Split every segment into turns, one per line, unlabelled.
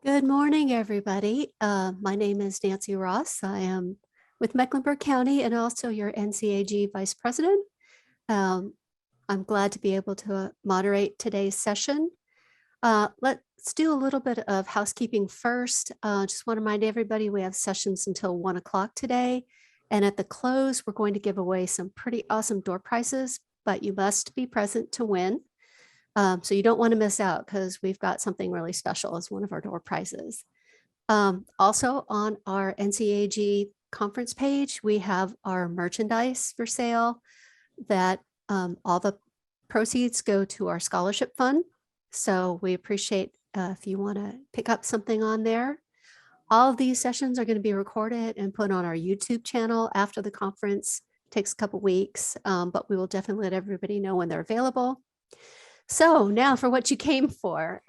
Good morning, everybody. My name is Nancy Ross. I am with Mecklenburg County and also your NCAG Vice President. Um, I'm glad to be able to moderate today's session. Let's do a little bit of housekeeping first. Just want to remind everybody we have sessions until 1 o'clock today. And at the close, we're going to give away some pretty awesome door prizes, but you must be present to win. So you don't want to miss out because we've got something really special as one of our door prizes. Also on our NCAG conference page, we have our merchandise for sale that all the proceeds go to our scholarship fund. So we appreciate if you want to pick up something on there. All of these sessions are going to be recorded and put on our YouTube channel after the conference. It takes a couple weeks, but we will definitely let everybody know when they're available. So now for what you came for.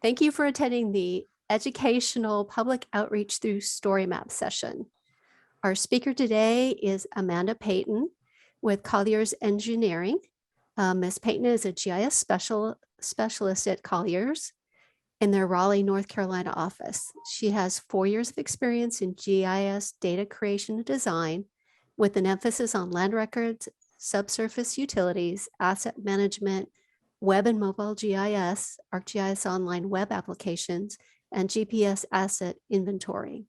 Thank you for attending the Educational Public Outreach through Storymaps session. Our speaker today is Amanda Paton with Colliers Engineering. Ms. Paton is a GIS specialist at Colliers in their Raleigh, North Carolina office. She has 4 years of experience in GIS data creation and design with an emphasis on land records, subsurface utilities, asset management, web and mobile GIS, ArcGIS online web applications, and GPS asset inventory.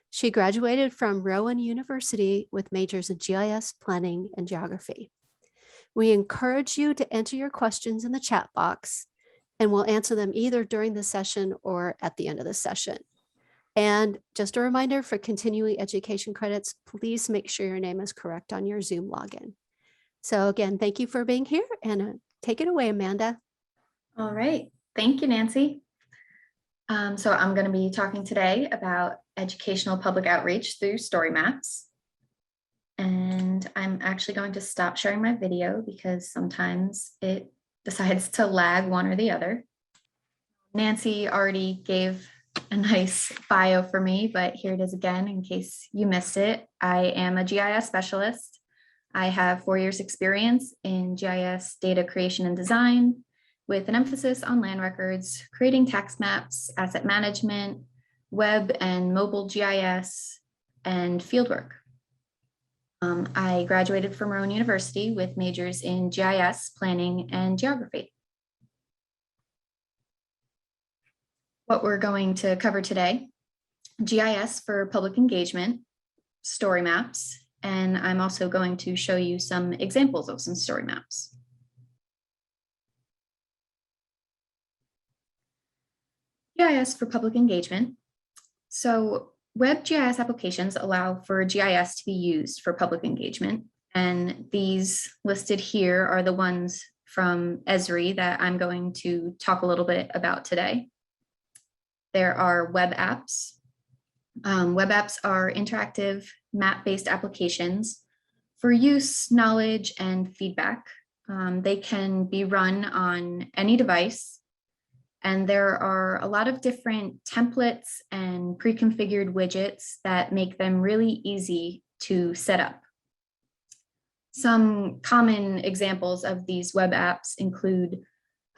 She graduated from Rowan University with majors in GIS, planning, and geography. We encourage you to enter your questions in the chat box, and we'll answer them either during the session or at the end of the session. And just a reminder for continuing education credits, please make sure your name is correct on your Zoom login. So again, thank you for being here, and take it away, Amanda.
All right. Thank you, Nancy. So I'm going to be talking today about educational public outreach through Storymaps. And I'm actually going to stop sharing my video because sometimes it decides to lag one or the other. Nancy already gave a nice bio for me, but here it is again in case you missed it. I am a GIS specialist. I have 4 years experience in GIS data creation and design with an emphasis on land records, creating tax maps, asset management, web and mobile GIS, and fieldwork. I graduated from Rowan University with majors in GIS, planning, and geography. What we're going to cover today: GIS for public engagement, story maps, and I'm also going to show you some examples of some story maps. GIS for public engagement. So web GIS applications allow for GIS to be used for public engagement. And these listed here are the ones from Esri that I'm going to talk a little bit about today. There are web apps. Web apps are interactive map-based applications for use, knowledge, and feedback. They can be run on any device, and there are a lot of different templates and pre-configured widgets that make them really easy to set up. Some common examples of these web apps include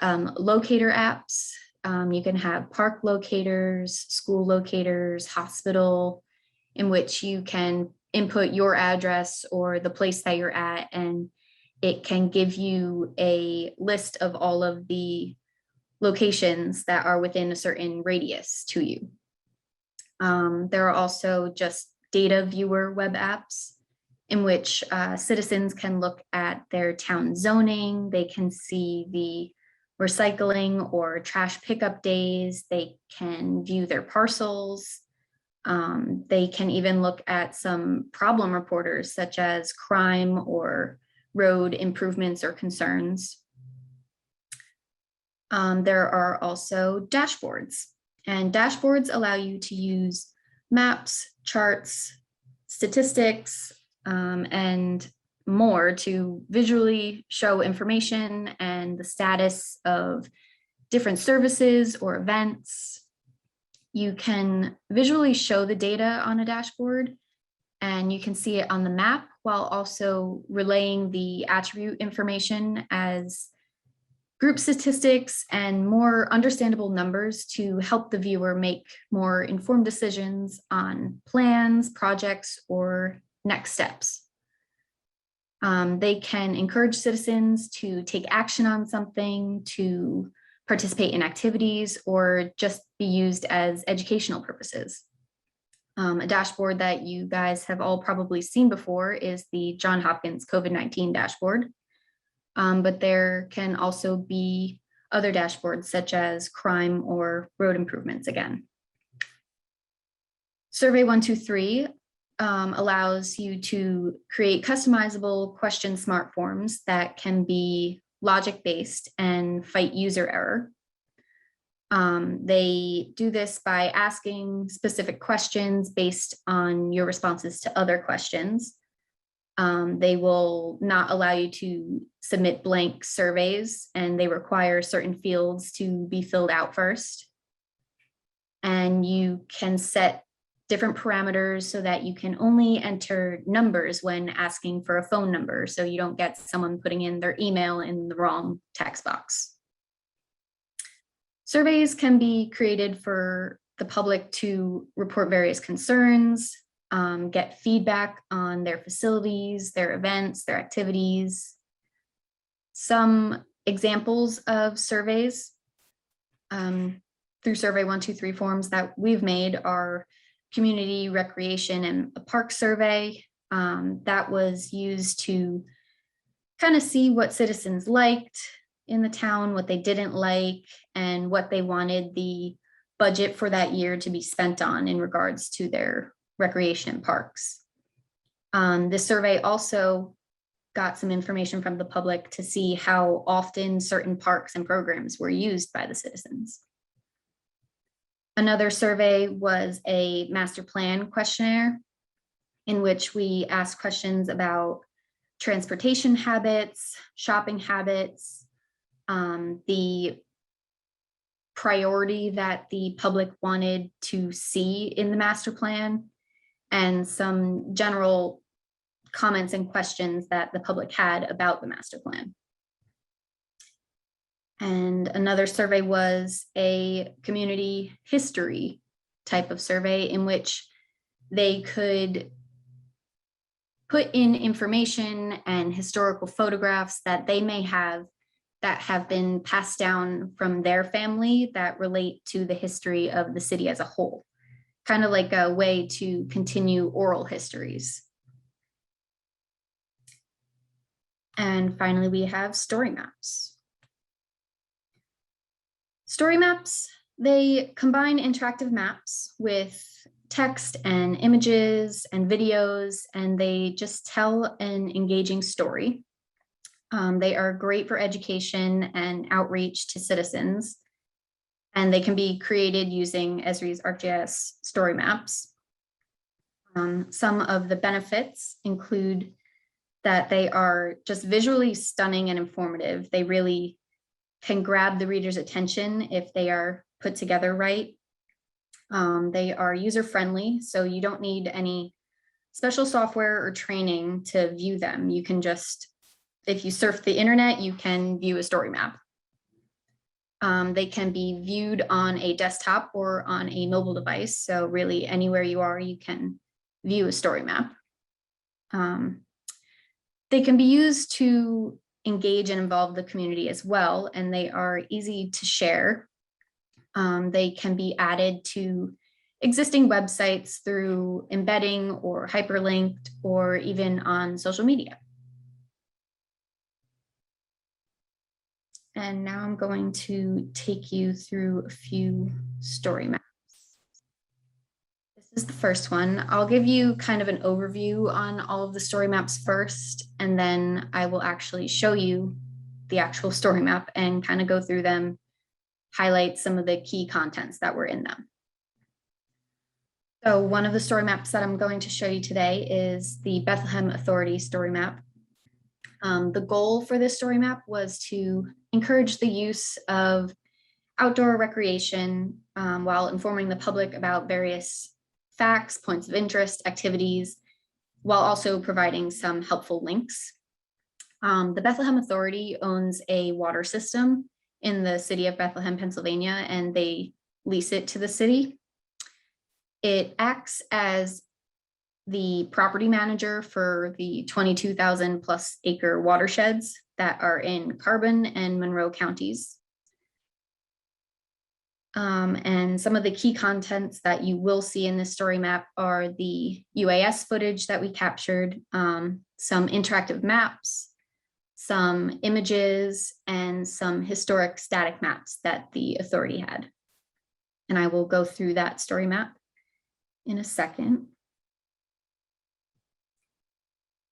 locator apps. You can have park locators, school locators, hospital, in which you can input your address or the place that you're at, and it can give you a list of all of the locations that are within a certain radius to you. There are also just data viewer web apps in which citizens can look at their town zoning. They can see the recycling or trash pickup days. They can view their parcels. They can even look at some problem reporters such as crime or road improvements or concerns. There are also dashboards, and dashboards allow you to use maps, charts, statistics, and more to visually show information and the status of different services or events. You can visually show the data on a dashboard, and you can see it on the map while also relaying the attribute information as group statistics and more understandable numbers to help the viewer make more informed decisions on plans, projects, or next steps. They can encourage citizens to take action on something, to participate in activities, or just be used as educational purposes. A dashboard that you guys have all probably seen before is the Johns Hopkins COVID-19 dashboard. But there can also be other dashboards such as crime or road improvements again. Survey 123 allows you to create customizable question smart forms that can be logic-based and fight user error. They do this by asking specific questions based on your responses to other questions. They will not allow you to submit blank surveys, and they require certain fields to be filled out first. And you can set different parameters so that you can only enter numbers when asking for a phone number, so you don't get someone putting in their email in the wrong text box. Surveys can be created for the public to report various concerns, get feedback on their facilities, their events, their activities. Some examples of surveys through Survey 123 forms that we've made are community recreation and a park survey that was used to kind of see what citizens liked in the town, what they didn't like, and what they wanted the budget for that year to be spent on in regards to their recreation and parks. This survey also got some information from the public to see how often certain parks and programs were used by the citizens. Another survey was a master plan questionnaire in which we asked questions about transportation habits, shopping habits, the priority that the public wanted to see in the master plan, and some general comments and questions that the public had about the master plan. And another survey was a community history type of survey in which they could put in information and historical photographs that they may have that have been passed down from their family that relate to the history of the city as a whole, kind of like a way to continue oral histories. And finally, we have Storymaps. Storymaps, they combine interactive maps with text and images and videos, and they just tell an engaging story. They are great for education and outreach to citizens, and they can be created using Esri's ArcGIS story maps. Some of the benefits include that they are just visually stunning and informative. They really can grab the reader's attention if they are put together right. They are user-friendly, so you don't need any special software or training to view them. You can just, if you surf the internet, you can view a story map. They can be viewed on a desktop or on a mobile device, so really anywhere you are, you can view a story map. They can be used to engage and involve the community as well, and they are easy to share. They can be added to existing websites through embedding or hyperlinked, or even on social media. And now I'm going to take you through a few story maps. This is the first one. I'll give you kind of an overview on all of the story maps first, and then I will actually show you the actual story map and kind of go through them, highlight some of the key contents that were in them. So one of the story maps that I'm going to show you today is the Bethlehem Authority story map. The goal for this story map was to encourage the use of outdoor recreation while informing the public about various facts, points of interest, activities, while also providing some helpful links. The Bethlehem Authority owns a water system in the city of Bethlehem, Pennsylvania, and they lease it to the city. It acts as the property manager for the 22,000 plus acre watersheds that are in Carbon and Monroe counties. And some of the key contents that you will see in this story map are the UAS footage that we captured, some interactive maps, some images, and some historic static maps that the authority had. And I will go through that story map in a second.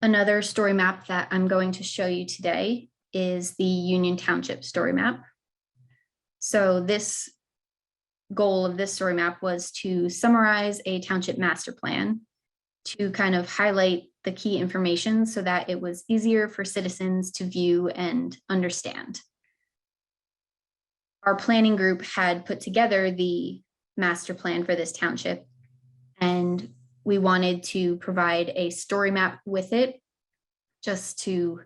Another story map that I'm going to show you today is the Union Township story map. So this goal of this story map was to summarize a township master plan to kind of highlight the key information so that it was easier for citizens to view and understand. Our planning group had put together the master plan for this township, and we wanted to provide a story map with it just to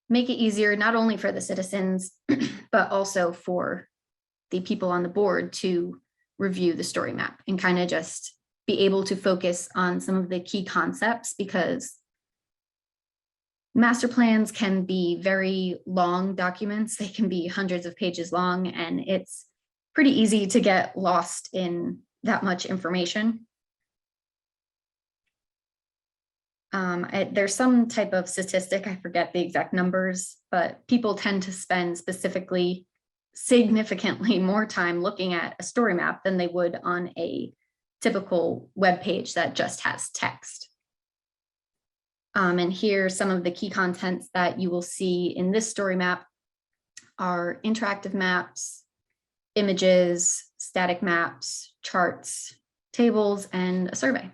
make it easier, not only for the citizens, but also for the people on the board to review the story map and kind of just be able to focus on some of the key concepts, because master plans can be very long documents. They can be hundreds of pages long, and it's pretty easy to get lost in that much information. There's some type of statistic, I forget the exact numbers, but people tend to spend significantly more time looking at a story map than they would on a typical web page that just has text. And here, some of the key contents that you will see in this story map are interactive maps, images, static maps, charts, tables, and a survey.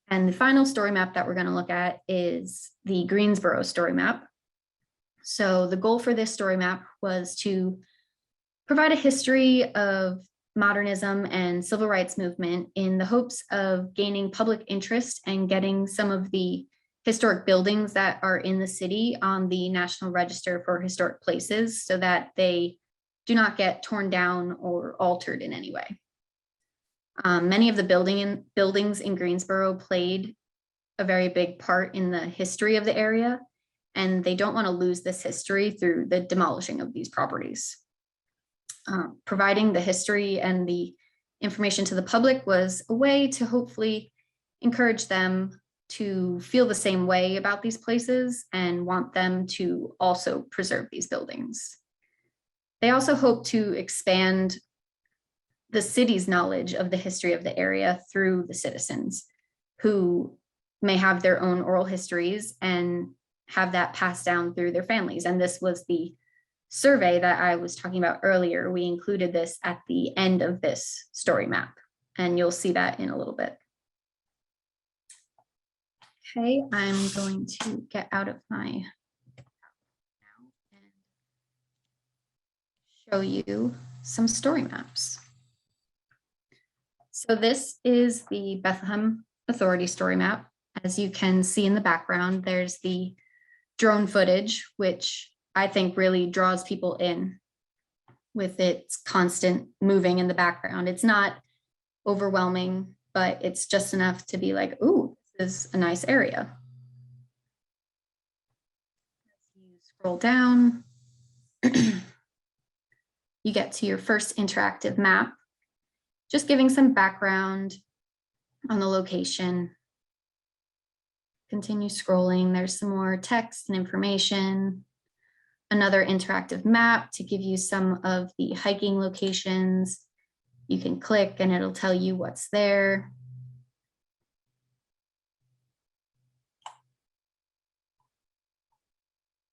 And the final story map that we're going to look at is the Greensboro Story Map. So the goal for this story map was to provide a history of modernism and civil rights movement in the hopes of gaining public interest and getting some of the historic buildings that are in the city on the National Register for Historic Places so that they do not get torn down or altered in any way. Many of the buildings in Greensboro played a very big part in the history of the area, and they don't want to lose this history through the demolishing of these properties. Providing the history and the information to the public was a way to hopefully encourage them to feel the same way about these places and want them to also preserve these buildings. They also hope to expand the city's knowledge of the history of the area through the citizens who may have their own oral histories and have that passed down through their families. And this was the survey that I was talking about earlier. We included this at the end of this story map, and you'll see that in a little bit. Okay, I'm going to get out of my now and show you some story maps. So this is the Bethlehem Authority story map. As you can see in the background, there's the drone footage, which I think really draws people in with its constant moving in the background. It's not overwhelming, but it's just enough to be like, ooh, this is a nice area. As you scroll down, you get to your first interactive map, just giving some background on the location. Continue scrolling, there's some more text and information. Another interactive map to give you some of the hiking locations. You can click and it'll tell you what's there.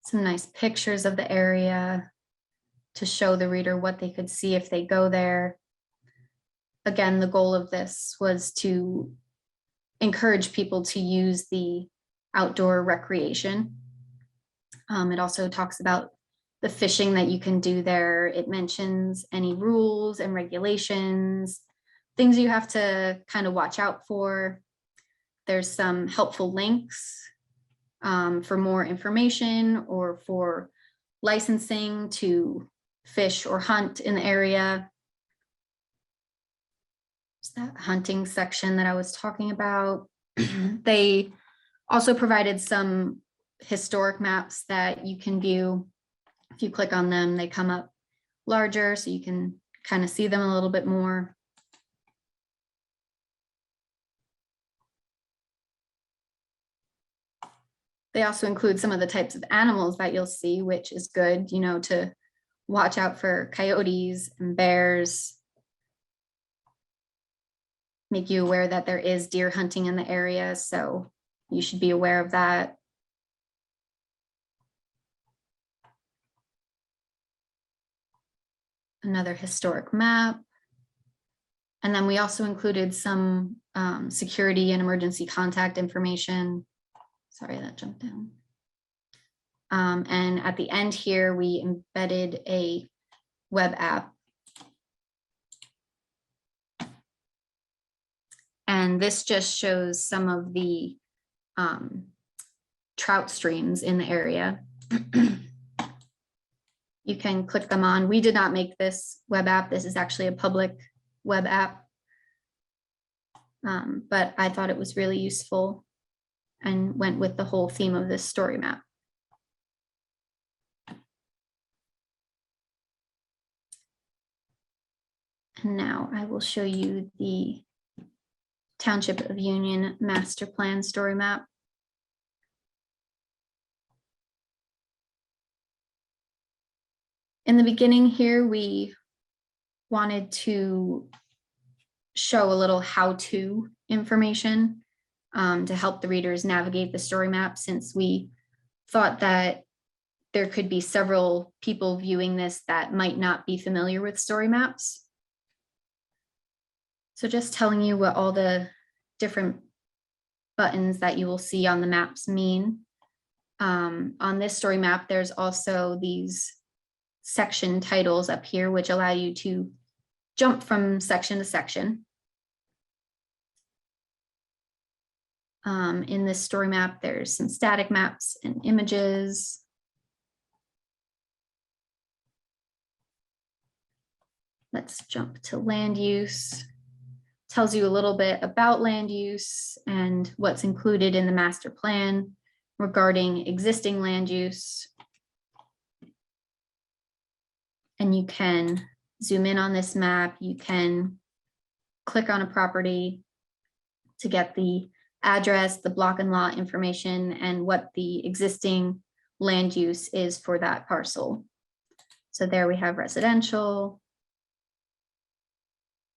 Some nice pictures of the area to show the reader what they could see if they go there. Again, the goal of this was to encourage people to use the outdoor recreation. It also talks about the fishing that you can do there. It mentions any rules and regulations, things you have to kind of watch out for. There's some helpful links for more information or for licensing to fish or hunt in the area. It's that hunting section that I was talking about. They also provided some historic maps that you can view. If you click on them, they come up larger so you can kind of see them a little bit more. They also include some of the types of animals that you'll see, which is good, you know, to watch out for coyotes and bears. Make you aware that there is deer hunting in the area, so you should be aware of that. Another historic map. And then we also included some security and emergency contact information. Sorry, that jumped down. And at the end here, we embedded a web app. And this just shows some of the trout streams in the area. You can click them on. We did not make this web app. This is actually a public web app. But I thought it was really useful and went with the whole theme of this story map. And now I will show you the Township of Union Master Plan Story Map. In the beginning here, we wanted to show a little how-to information to help the readers navigate the story map, since we thought that there could be several people viewing this that might not be familiar with story maps. So just telling you what all the different buttons that you will see on the maps mean. On this story map, there's also these section titles up here, which allow you to jump from section to section. In this story map, there's some static maps and images. Let's jump to land use. Tells you a little bit about land use and what's included in the master plan regarding existing land use. And you can zoom in on this map. You can click on a property to get the address, the block and lot information, and what the existing land use is for that parcel. So there we have residential.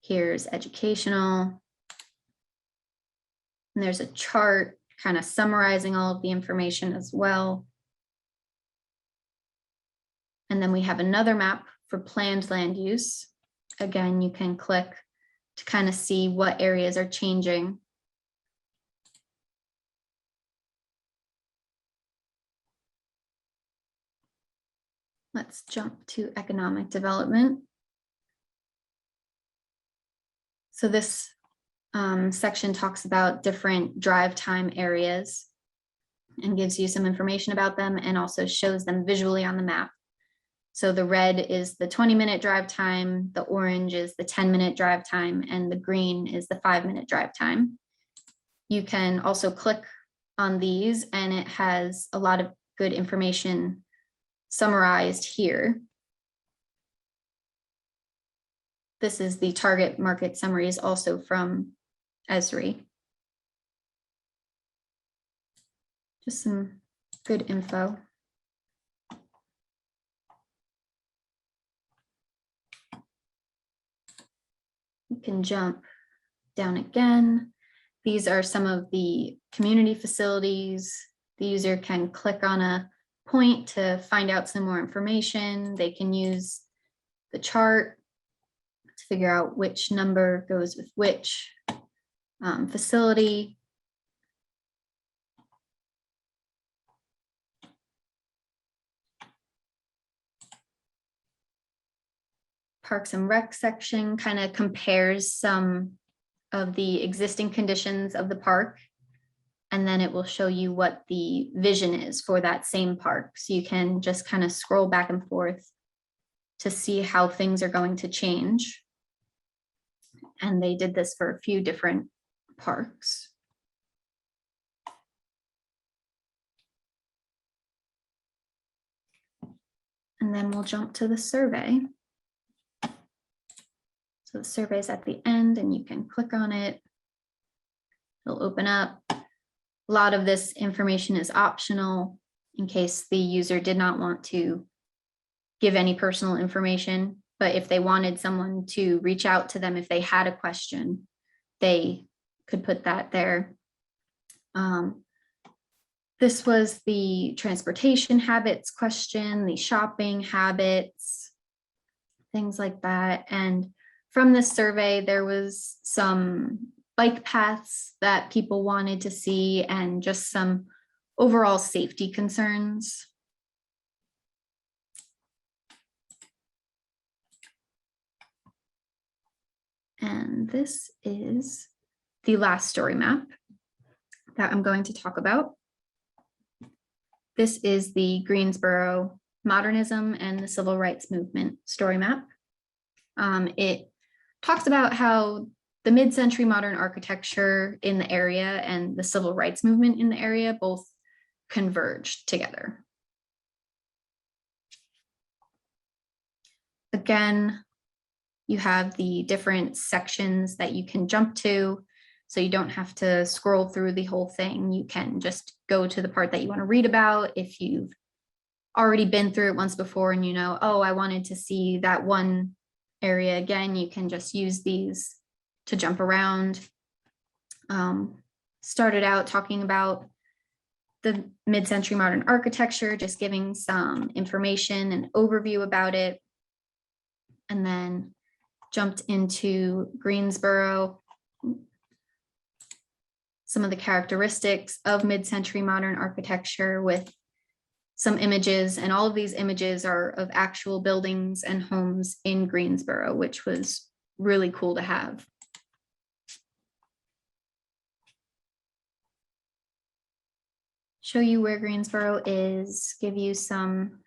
Here's educational. And there's a chart kind of summarizing all of the information as well. And then we have another map for planned land use. Again, you can click to kind of see what areas are changing. Let's jump to economic development. So this section talks about different drive time areas and gives you some information about them and also shows them visually on the map. So the red is the 20-minute drive time, the orange is the 10-minute drive time, and the green is the 5-minute drive time. You can also click on these and it has a lot of good information summarized here. This is the target market summaries also from Esri. Just some good info. You can jump down again. These are some of the community facilities. The user can click on a point to find out some more information. They can use the chart to figure out which number goes with which facility. Parks and Rec section kind of compares some of the existing conditions of the park and then it will show you what the vision is for that same park. So you can just kind of scroll back and forth to see how things are going to change. And they did this for a few different parks. And then we'll jump to the survey. So the survey is at the end and you can click on it. It'll open up. A lot of this information is optional in case the user did not want to give any personal information. But if they wanted someone to reach out to them if they had a question, they could put that there. This was the transportation habits question, the shopping habits, things like that. And from this survey, there was some bike paths that people wanted to see and just some overall safety concerns. And this is the last story map that I'm going to talk about. This is the Greensboro Modernism and the Civil Rights Movement story map. It talks about how the mid-century modern architecture in the area and the civil rights movement in the area both converged together. Again, you have the different sections that you can jump to, so you don't have to scroll through the whole thing. You can just go to the part that you want to read about. If you've already been through it once before and you know, oh, I wanted to see that one area again, you can just use these to jump around. Started out talking about the mid-century modern architecture, just giving some information and overview about it. And then jumped into Greensboro, some of the characteristics of mid-century modern architecture with some images, and all of these images are of actual buildings and homes in Greensboro, which was really cool to have. Show you where Greensboro is, give you some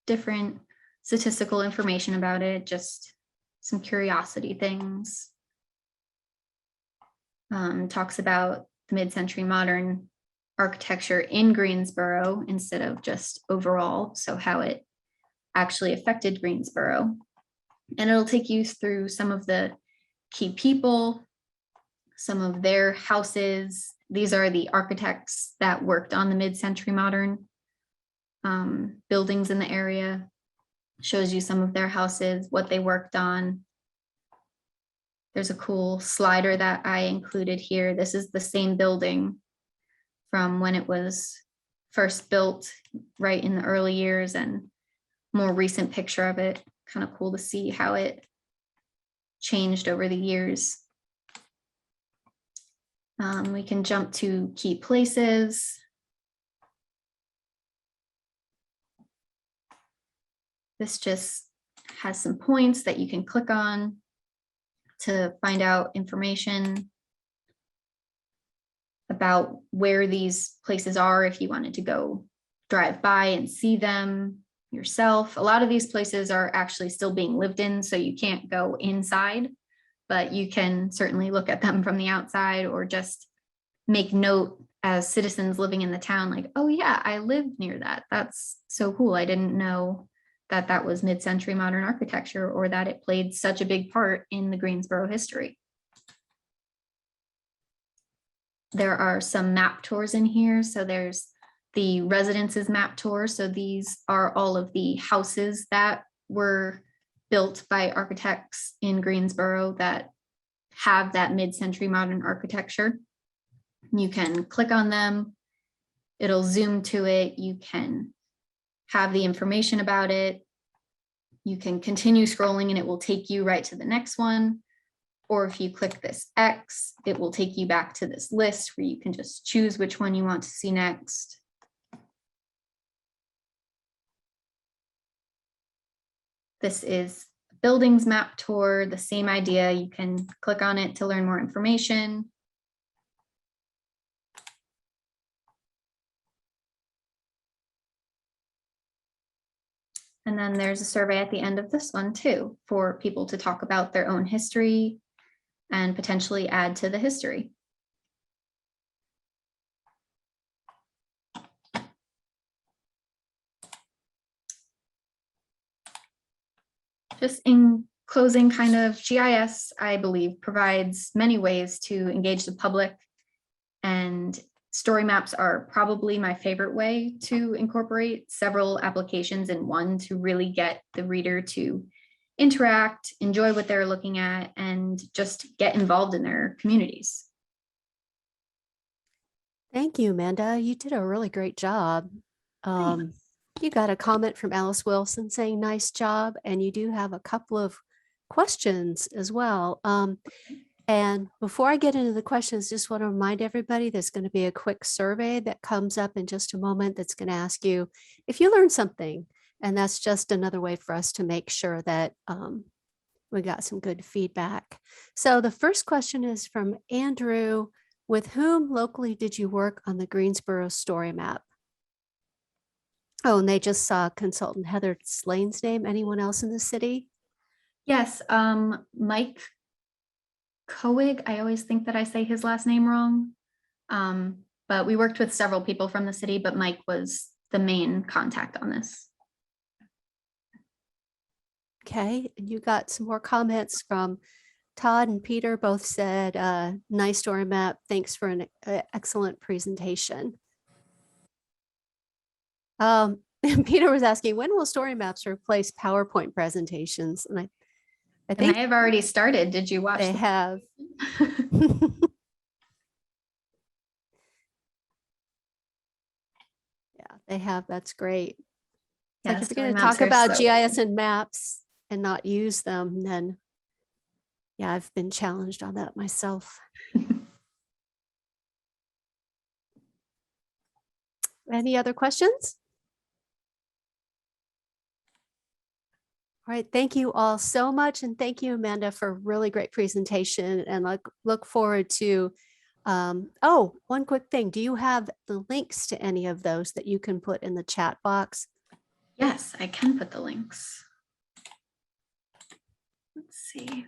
different statistical information about it, just some curiosity things. Talks about the mid-century modern architecture in Greensboro instead of just overall, so how it actually affected Greensboro. And it'll take you through some of the key people, some of their houses. These are the architects that worked on the mid-century modern buildings in the area. Shows you some of their houses, what they worked on. There's a cool slider that I included here. This is the same building from when it was first built, right in the early years, and more recent picture of it. Kind of cool to see how it changed over the years. We can jump to key places. This just has some points that you can click on to find out information about where these places are if you wanted to go drive by and see them yourself. A lot of these places are actually still being lived in, so you can't go inside, but you can certainly look at them from the outside or just make note as citizens living in the town, like, oh yeah, I lived near that. That's so cool. I didn't know that that was mid-century modern architecture or that it played such a big part in the Greensboro history. There are some map tours in here. So there's the residences map tour. So these are all of the houses that were built by architects in Greensboro that have that mid-century modern architecture. You can click on them. It'll zoom to it. You can have the information about it. You can continue scrolling and it will take you right to the next one. Or if you click this X, it will take you back to this list where you can just choose which one you want to see next. This is buildings map tour, the same idea. You can click on it to learn more information. And then there's a survey at the end of this one too, for people to talk about their own history and potentially add to the history. Just in closing, kind of, GIS, I believe, provides many ways to engage the public, and story maps are probably my favorite way to incorporate several applications in one to really get the reader to interact, enjoy what they're looking at, and just get involved in their communities.
Thank you, Amanda. You did a really great job. You got a comment from Alice Wilson saying nice job, and you do have a couple of questions as well. And before I get into the questions, just want to remind everybody there's going to be a quick survey that comes up in just a moment that's going to ask you if you learned something. And that's just another way for us to make sure that we got some good feedback. So the first question is from Andrew. With whom locally did you work on the Greensboro Story Map? Oh, and they just saw consultant Heather Slane's name. Anyone else in the city?
Yes, Mike Coig. I always think that I say his last name wrong. But we worked with several people from the city, but Mike was the main contact on this.
Okay, and you got some more comments from Todd and Peter. Both said, nice story map. Thanks for an excellent presentation. And Peter was asking, when will story maps replace PowerPoint presentations? And I think
I have already started. Did you watch?
They have. Yeah, they have. That's great.
Yeah,
like if you're
story
going to
maps
talk
are
about
so
GIS and maps and not use them, then yeah, I've been challenged on that myself. Any other questions? All right, thank you all so much. And thank you, Amanda, for a really great presentation, and look forward to, oh, one quick thing. Do you have the links to any of those that you can put in the chat box?
Yes, I can put the links. Let's see.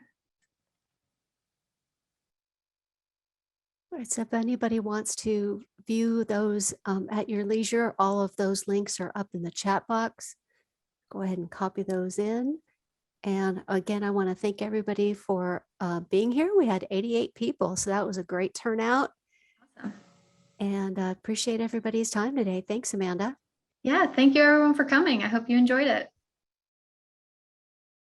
All right, so if anybody wants to view those at your leisure, all of those links are up in the chat box. Go ahead and copy those in. And again, I want to thank everybody for being here. We had 88 people, so that was a great turnout.
Awesome.
And appreciate everybody's time today. Thanks, Amanda.
Yeah, thank you everyone for coming. I hope you enjoyed it.